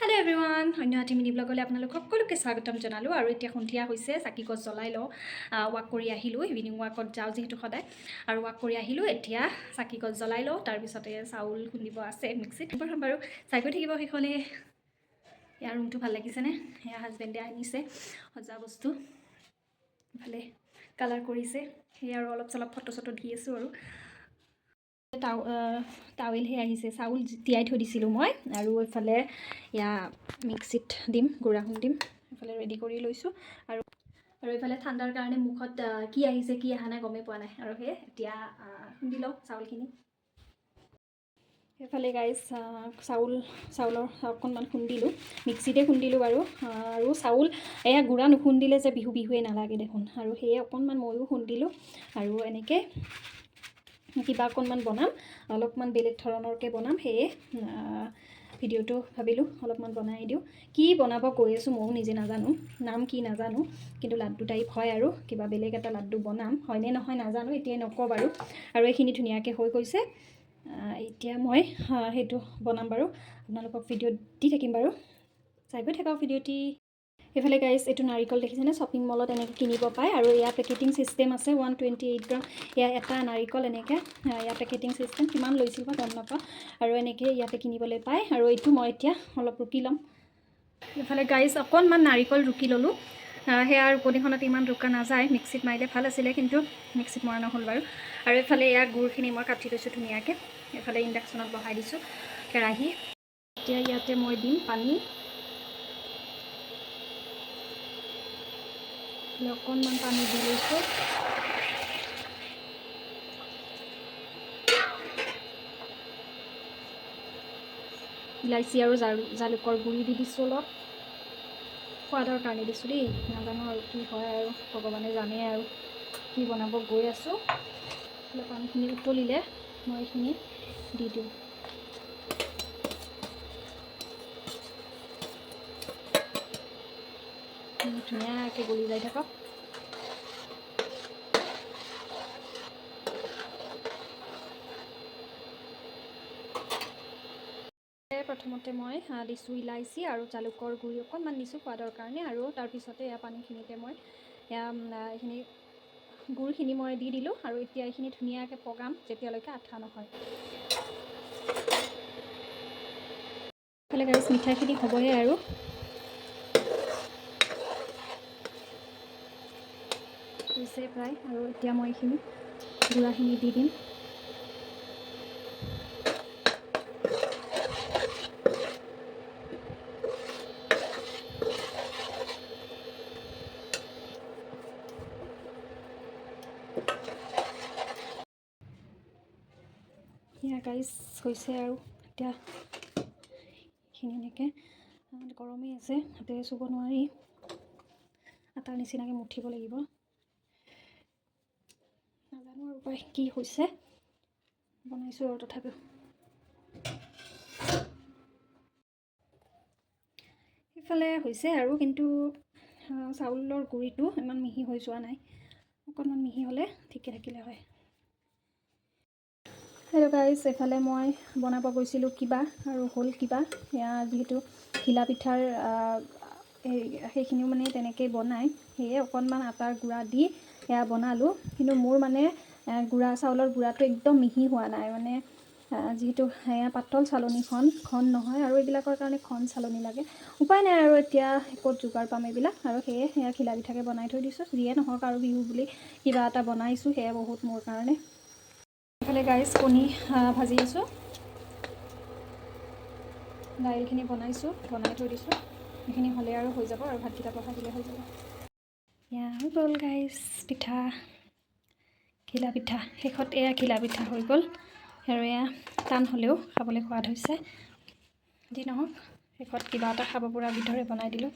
Hello everyone, অন্যহাটি mini ব্লগলৈ আপোনালোক সকলোকে স্বাগতম জনালোঁ আৰু এতিয়া সন্ধিয়া হৈছে চাকি গছ জ্বলাই লওঁ ৱাক কৰি আহিলোঁ ইভিনিং ৱাকত যাওঁ যিহেতু সদায় আৰু ৱাক কৰি আহিলোঁ এতিয়া চাকি গছ জ্বলাই লওঁ তাৰপিছতে চাউল খুন্দিব আছে মিক্সিত বাৰু চাই গৈ থাকিব সেইখনে ইয়াৰ ৰুমটো ভাল লাগিছেনে এয়া হাজবেণ্ডে আনিছে সজা বস্তু ভালে কালাৰ কৰিছে সেই আৰু অলপ চলপ ফটো চটো দি আছোঁ আৰু টাৱেল হে আহিছে চাউল তিয়াই থৈ দিছিলোঁ মই আৰু এইফালে ইয়া মিক্সিত দিম গুড়া খুন্দিম এইফালে ৰেডি কৰি লৈছোঁ আৰু এইফালে ঠাণ্ডাৰ কাৰণে মুখত কি আহিছে কি অহা নাই গমেই পোৱা নাই আৰু সেই এতিয়া খুন্দি লওঁ চাউলখিনি এইফালে গাইজ চাউলৰ অকণমান খুন্দিলোঁ মিক্সিতে খুন্দিলোঁ বাৰু আৰু চাউল এয়া গুড়া নুখুন্দিলে যে বিহুৱে নালাগে দেখোন আৰু সেয়ে অকণমান ময়ো খুন্দিলোঁ আৰু এনেকৈ কিবা অকণমান বনাম অলপমান বেলেগ ধৰণৰকৈ বনাম সেয়ে ভিডিঅ'টো ভাবিলোঁ অলপমান বনাই দিওঁ কি বনাব গৈ আছোঁ ময়ো নিজে নাজানো নাম কি নাজানো কিন্তু লাড্ডু টাইপ হয় আৰু কিবা বেলেগ এটা লাড্ডু বনাম হয়নে নহয় নাজানো এতিয়াই নকওঁ বাৰু আৰু এইখিনি ধুনীয়াকৈ হৈ গৈছে এতিয়া মই সেইটো বনাম বাৰু আপোনালোকক ভিডিঅ' দি থাকিম বাৰু চাই গৈ থাকক ভিডিঅ'টি এইফালে গাইজ এইটো নাৰিকল দেখিছেনে শ্বপিং মলত এনেকৈ কিনিব পায় আৰু ইয়াৰ পেকেটিং ছিষ্টেম আছে 128 গ্ৰাম ইয়াৰ এটা নাৰিকল এনেকৈ ইয়াৰ পেকেটিং ছিষ্টেম কিমান লৈছিল বা গম নাপাওঁ আৰু এনেকৈ ইয়াতে কিনিবলৈ পায় আৰু এইটো মই এতিয়া অলপ ৰুকি ল'ম এইফালে গাইজ অকণমান নাৰিকল ৰুকি ল'লোঁ সেয়াৰ ৰুকনিখনত ইমান ৰুকা নাযায় মিক্সিত মাৰিলে ভাল আছিলে কিন্তু মিক্সিত মৰা নহ'ল বাৰু আৰু এইফালে ইয়াৰ গুড়খিনি মই কাটি লৈছোঁ ধুনীয়াকৈ এইফালে ইণ্ডাকশ্যনত বহাই দিছোঁ কেৰাহী এতিয়া ইয়াতে মই দিম পানী অকণমান পানী দি লৈছোঁ ইলাইচি আৰু জালুকৰ গুড়ি দি দিছোঁ অলপ সোৱাদৰ কাৰণে দিছোঁ দেই নাজানো আৰু কি হয় আৰু ভগৱানে জানে আৰু কি বনাব গৈ আছোঁ পানীখিনি উতলিলে মই এইখিনি দি দিওঁ ধুনীয়াকৈ গলি যাই থাকক প্ৰথমতে মই দিছোঁ ইলাইচি আৰু জালুকৰ গুড়ি অকণমান দিছোঁ সোৱাদৰ কাৰণে আৰু তাৰপিছতে এয়া পানীখিনিতে মই এইখিনি গুড়খিনি মই দি দিলোঁ আৰু এতিয়া এইখিনি ধুনীয়াকৈ পগাম যেতিয়ালৈকে আঠা নহয় এইফালে গাইজ মিঠাইখিনি হ'বহে আৰু হৈছে প্ৰায় আৰু এতিয়া মই এইখিনি গুড়াখিনি দি দিম এয়া গাইজ হৈছে আৰু এতিয়া এইখিনি এনেকৈ গৰমেই আছে হাতেৰে চুব নোৱাৰি আটাৰ নিচিনাকৈ মুঠিব লাগিব নাজানো আৰু পাই কি হৈছে বনাইছোঁ আৰু তথাপিও সেইফালে হৈছে আৰু কিন্তু চাউলৰ গুড়িটো ইমান মিহি হৈ যোৱা নাই অকণমান মিহি হ'লে ঠিকে থাকিলে হয় হেল্ল' গাইজ এইফালে মই বনাব গৈছিলোঁ কিবা আৰু হ'ল কিবা এয়া যিহেতু ঘিলা পিঠাৰ সেইখিনিও মানে তেনেকৈ বনায় সেয়ে অকণমান আটাৰ গুড়া দি এয়া বনালোঁ কিন্তু মোৰ মানে গুড়া চাউলৰ গুড়াটো একদম মিহি হোৱা নাই মানে যিহেতু সেয়া পাতল চালনীখন ঘন নহয় আৰু এইবিলাকৰ কাৰণে ঘন চালনী লাগে উপায় নাই আৰু এতিয়া ক'ত যোগাৰ পাম এইবিলাক আৰু সেয়া ঘিলা পিঠাকে বনাই থৈ দিছোঁ যিয়ে নহওক আৰু বিহু বুলি কিবা এটা বনাইছোঁ সেয়া বহুত মোৰ কাৰণে এইফালে গাইজ কণী ভাজি আছোঁ দাইলখিনি বনাই থৈ দিছোঁ সেইখিনি হ'লে আৰু হৈ যাব আৰু ভাতকেইটা বহাই দিলে হৈ যাব এয়া হৈ গ'ল গাইজ পিঠা ঘিলা পিঠা শেষত এয়া ঘিলা পিঠা হৈ গ'ল আৰু এয়া টান হ'লেও খাবলৈ সোৱাদ হৈছে যি নহওক শেষত কিবা এটা খাব পৰা বিধৰে বনাই দিলোঁ